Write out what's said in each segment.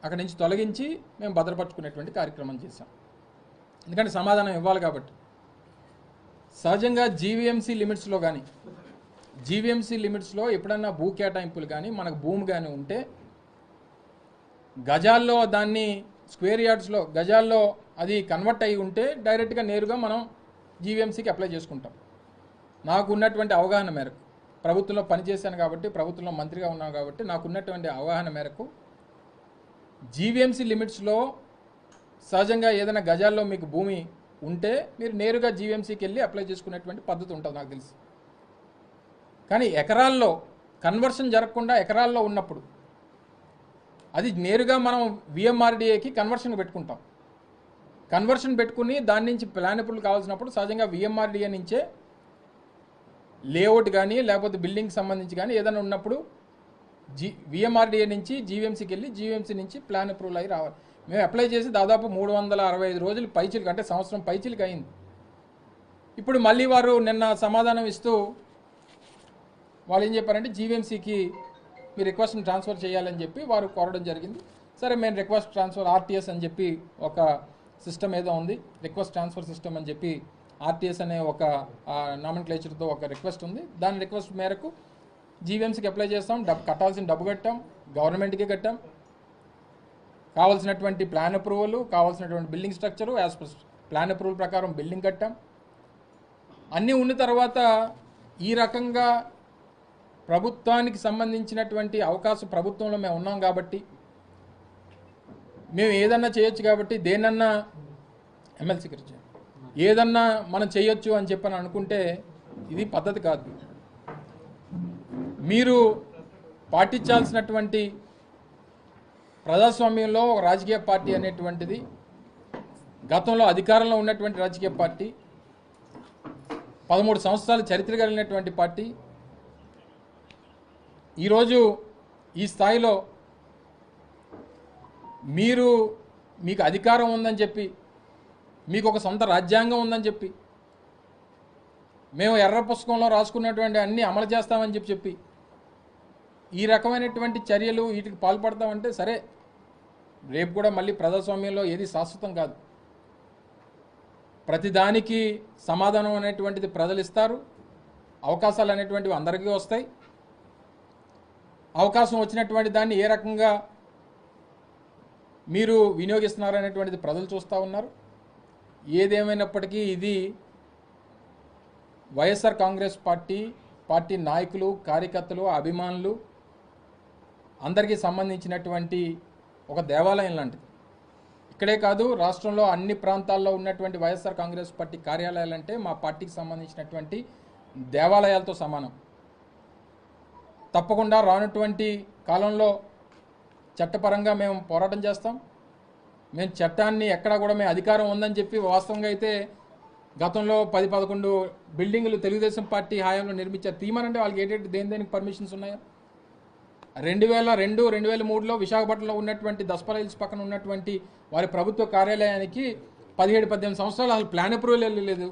అక్కడి నుంచి తొలగించి మేము భద్రపరుచుకునేటువంటి కార్యక్రమం చేశాం. ఎందుకంటే సమాధానం ఇవ్వాలి కాబట్టి. సహజంగా జీవీఎంసీ లిమిట్స్లో కానీ జీవీఎంసీ లిమిట్స్లో ఎప్పుడన్నా భూ కేటాయింపులు కానీ మనకు భూమి కానీ ఉంటే గజాల్లో దాన్ని స్క్వేర్ యార్డ్స్లో గజాల్లో అది కన్వర్ట్ అయ్యి ఉంటే డైరెక్ట్గా నేరుగా మనం జీవీఎంసీకి అప్లై చేసుకుంటాం. నాకు ఉన్నటువంటి అవగాహన మేరకు, ప్రభుత్వంలో పనిచేశాను కాబట్టి, ప్రభుత్వంలో మంత్రిగా ఉన్నాను కాబట్టి నాకు ఉన్నటువంటి అవగాహన మేరకు జీవీఎంసీ లిమిట్స్లో సహజంగా ఏదైనా గజాల్లో మీకు భూమి ఉంటే మీరు నేరుగా జీవీఎంసీకి వెళ్ళి అప్లై చేసుకునేటువంటి పద్ధతి ఉంటుంది నాకు తెలిసి. కానీ ఎకరాల్లో కన్వర్షన్ జరగకుండా ఎకరాల్లో ఉన్నప్పుడు అది నేరుగా మనం విఎంఆర్డీఏకి కన్వర్షన్ పెట్టుకుంటాం. కన్వర్షన్ పెట్టుకుని దాని నుంచి ప్లాన్ అప్రూవల్ కావాల్సినప్పుడు సహజంగా విఎంఆర్డీఏ నుంచే లేఅవుట్ కానీ లేకపోతే బిల్డింగ్కి సంబంధించి కానీ ఏదైనా ఉన్నప్పుడు విఎంఆర్డీఏ నుంచి జీవీఎంసీకి వెళ్ళి జీవీఎంసీ నుంచి ప్లాన్ అప్రూవల్ అయ్యి రావాలి. మేము అప్లై చేసి దాదాపు 365 రోజులు పైచిలకు, అంటే సంవత్సరం పైచిలకు అయింది. ఇప్పుడు మళ్ళీ వారు నిన్న సమాధానం ఇస్తూ వాళ్ళు ఏం చెప్పారంటే జీవీఎంసీకి మీ రిక్వెస్ట్ని ట్రాన్స్ఫర్ చేయాలని చెప్పి వారు కోరడం జరిగింది. సరే, మేము రిక్వెస్ట్ ట్రాన్స్ఫర్ ఆర్టీఎస్ అని చెప్పి ఒక సిస్టమ్ ఏదో ఉంది, రిక్వెస్ట్ ట్రాన్స్ఫర్ సిస్టమ్ అని చెప్పి ఆర్టీఎస్ అనే ఒక నామన్క్లేచర్తో ఒక రిక్వెస్ట్ ఉంది. దాని రిక్వెస్ట్ మేరకు జీవీఎంసీకి అప్లై చేస్తాం. కట్టాల్సిన డబ్బు కట్టాం, గవర్నమెంట్కి కట్టాం. కావాల్సినటువంటి ప్లాన్ అప్రూవల్, కావాల్సినటువంటి building structure, as per plan approval ప్రకారం బిల్డింగ్ కట్టాం. అన్నీ ఉన్న తర్వాత ఈ రకంగా ప్రభుత్వానికి సంబంధించినటువంటి అవకాశం ప్రభుత్వంలో మేము ఉన్నాం కాబట్టి, మేము ఏదన్నా చేయొచ్చు కాబట్టి, దేనన్నా ఎమ్మెల్సీ గురించి ఏదన్నా మనం చేయొచ్చు అని చెప్పని అనుకుంటే ఇది పద్ధతి కాదు. మీరు పాటించాల్సినటువంటి ప్రజాస్వామ్యంలో ఒక రాజకీయ పార్టీ అనేటువంటిది, గతంలో అధికారంలో ఉన్నటువంటి రాజకీయ పార్టీ, 13 సంవత్సరాల చరిత్ర కలిగినటువంటి పార్టీ, ఈరోజు ఈ స్థాయిలో మీకు అధికారం ఉందని చెప్పి, మీకు ఒక సొంత రాజ్యాంగం ఉందని చెప్పి, మేము ఎర్ర పుస్తకంలో రాసుకున్నటువంటి అన్నీ అమలు చేస్తామని చెప్పి ఈ రకమైనటువంటి చర్యలు వీటికి పాల్పడతామంటే సరే, రేపు కూడా మళ్ళీ ప్రజాస్వామ్యంలో ఏది శాశ్వతం కాదు. ప్రతిదానికి సమాధానం అనేటువంటిది ప్రజలు ఇస్తారు, అవకాశాలు అనేటువంటివి అందరికీ వస్తాయి. అవకాశం వచ్చినటువంటి దాన్ని ఏ రకంగా మీరు వినియోగిస్తున్నారు అనేటువంటిది ప్రజలు చూస్తూ ఉన్నారు. ఏదేమైనప్పటికీ ఇది వైఎస్ఆర్ కాంగ్రెస్ పార్టీ నాయకులు, కార్యకర్తలు, అభిమానులు అందరికీ సంబంధించినటువంటి ఒక దేవాలయం లాంటిది. ఇక్కడే కాదు, రాష్ట్రంలో అన్ని ప్రాంతాల్లో ఉన్నటువంటి వైఎస్ఆర్ కాంగ్రెస్ పార్టీ కార్యాలయాలంటే మా పార్టీకి సంబంధించినటువంటి దేవాలయాలతో సమానం. తప్పకుండా రానటువంటి కాలంలో చట్టపరంగా మేము పోరాటం చేస్తాం. మేము చట్టాన్ని ఎక్కడా కూడా మేము అధికారం ఉందని చెప్పి, వాస్తవంగా అయితే గతంలో 10-11 బిల్డింగులు తెలుగుదేశం పార్టీ హయాంలో నిర్మించారు. తీమనంటే వాళ్ళకి దేనికి పర్మిషన్స్ ఉన్నాయో. 2002, 2003లో విశాఖపట్నంలో ఉన్నటువంటి దస్పర్ హిల్స్ పక్కన ఉన్నటువంటి వారి ప్రభుత్వ కార్యాలయానికి 17-18 సంవత్సరాలు అసలు ప్లాన్ అప్రూవల్ వెళ్ళలేదు.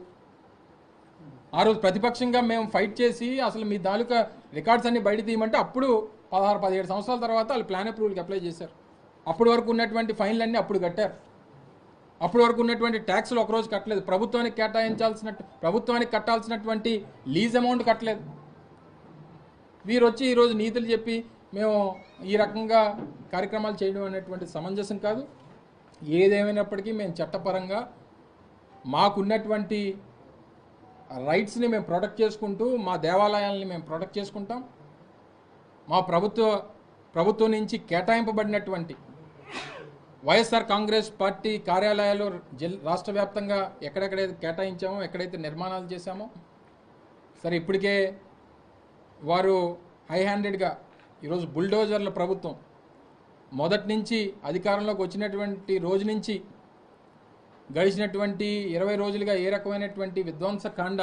ఆ రోజు ప్రతిపక్షంగా మేము ఫైట్ చేసి అసలు మీ తాలూకా రికార్డ్స్ అన్ని బయట తీయమంటే అప్పుడు 16-17 సంవత్సరాల తర్వాత వాళ్ళు ప్లాన్ అప్రూవల్కి అప్లై చేశారు. అప్పటి వరకు ఉన్నటువంటి ఫైన్లన్నీ అప్పుడు కట్టారు. అప్పటి వరకు ఉన్నటువంటి ట్యాక్స్లు ఒకరోజు కట్టలేదు. ప్రభుత్వానికి కట్టాల్సినటువంటి లీజ్ అమౌంట్ కట్టలేదు. వీరు వచ్చి ఈరోజు నీతులు చెప్పి మేము ఈ రకంగా కార్యక్రమాలు చేయడం అనేటువంటి సమంజసం కాదు. ఏదేమైనప్పటికీ మేము చట్టపరంగా మాకున్నటువంటి రైట్స్ని మేము ప్రొటెక్ట్ చేసుకుంటూ, మా దేవాలయాలని మేము ప్రొటెక్ట్ చేసుకుంటాం. మా ప్రభుత్వం నుంచి కేటాయింపబడినటువంటి వైఎస్ఆర్ కాంగ్రెస్ పార్టీ కార్యాలయాలు రాష్ట్ర వ్యాప్తంగా ఎక్కడెక్కడైతే కేటాయించామో, ఎక్కడైతే నిర్మాణాలు చేశామో, సరే ఇప్పటికే వారు హై హ్యాండెడ్గా ఈరోజు బుల్డోజర్ల ప్రభుత్వం మొదటి నుంచి అధికారంలోకి వచ్చినటువంటి రోజు నుంచి గడిచినటువంటి 20 రోజులుగా ఏ రకమైనటువంటి విధ్వంసకాండ.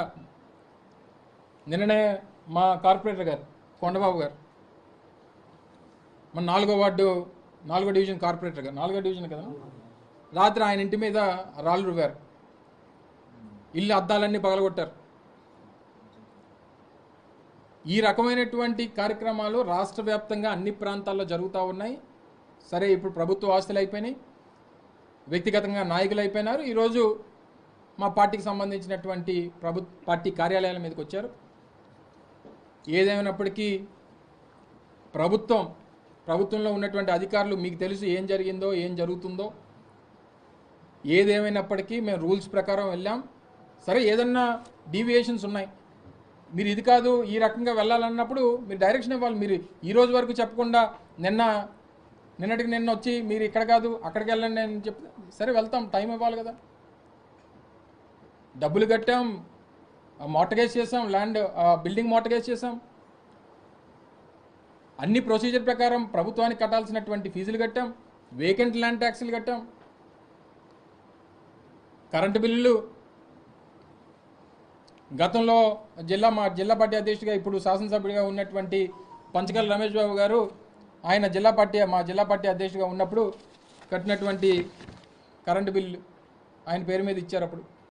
నిన్ననే మా కార్పొరేటర్ గారు కొండబాబు గారు, మన 4వ వార్డు 4వ డివిజన్ కార్పొరేటర్ గారు, 4వ డివిజన్ కదా, రాత్రి ఆయన ఇంటి మీద రాళ్ళు రువ్వారు, ఇల్లు అద్దాలన్నీ పగలగొట్టారు. ఈ రకమైనటువంటి కార్యక్రమాలు రాష్ట్ర వ్యాప్తంగా అన్ని ప్రాంతాల్లో జరుగుతూ ఉన్నాయి. సరే ఇప్పుడు ప్రభుత్వ ఆస్తులు అయిపోయినాయి, వ్యక్తిగతంగా నాయకులు అయిపోయినారు. ఈరోజు మా పార్టీకి సంబంధించినటువంటి పార్టీ కార్యాలయాల మీదకి వచ్చారు. ఏదేమైనప్పటికీ ప్రభుత్వంలో ఉన్నటువంటి అధికారులు మీకు తెలుసు ఏం జరిగిందో ఏం జరుగుతుందో. ఏదేమైనప్పటికీ మేము రూల్స్ ప్రకారం వెళ్ళాం. సరే ఏదన్నా డీవియేషన్స్ ఉన్నాయి, మీరు ఇది కాదు ఈ రకంగా వెళ్ళాలన్నప్పుడు మీరు డైరెక్షన్ ఇవ్వాలి. మీరు ఈ రోజు వరకు చెప్పకుండా నిన్నటికి నిన్న వచ్చి మీరు ఇక్కడ కాదు అక్కడికి వెళ్ళండి అని చెప్తే సరే వెళ్తాం, టైం ఇవ్వాలి కదా. డబ్బులు కట్టాం, మార్టగేజ్ చేసాం, ల్యాండ్ బిల్డింగ్ మార్టగేజ్ చేసాం, అన్ని ప్రొసీజర్ ప్రకారం ప్రభుత్వానికి కట్టాల్సినటువంటి ఫీజులు కట్టాం, వేకెంట్ ల్యాండ్ ట్యాక్సులు కట్టాం, కరెంటు బిల్లులు. గతంలో మా జిల్లా పార్టీ అధ్యక్షుడిగా ఇప్పుడు శాసనసభ్యుడిగా ఉన్నటువంటి పంచకల్ రమేష్ బాబు గారు ఆయన మా జిల్లా పార్టీ అధ్యక్షుడిగా ఉన్నప్పుడు కట్టినటువంటి కరెంటు బిల్లు ఆయన పేరు మీద ఇచ్చారు. అప్పుడు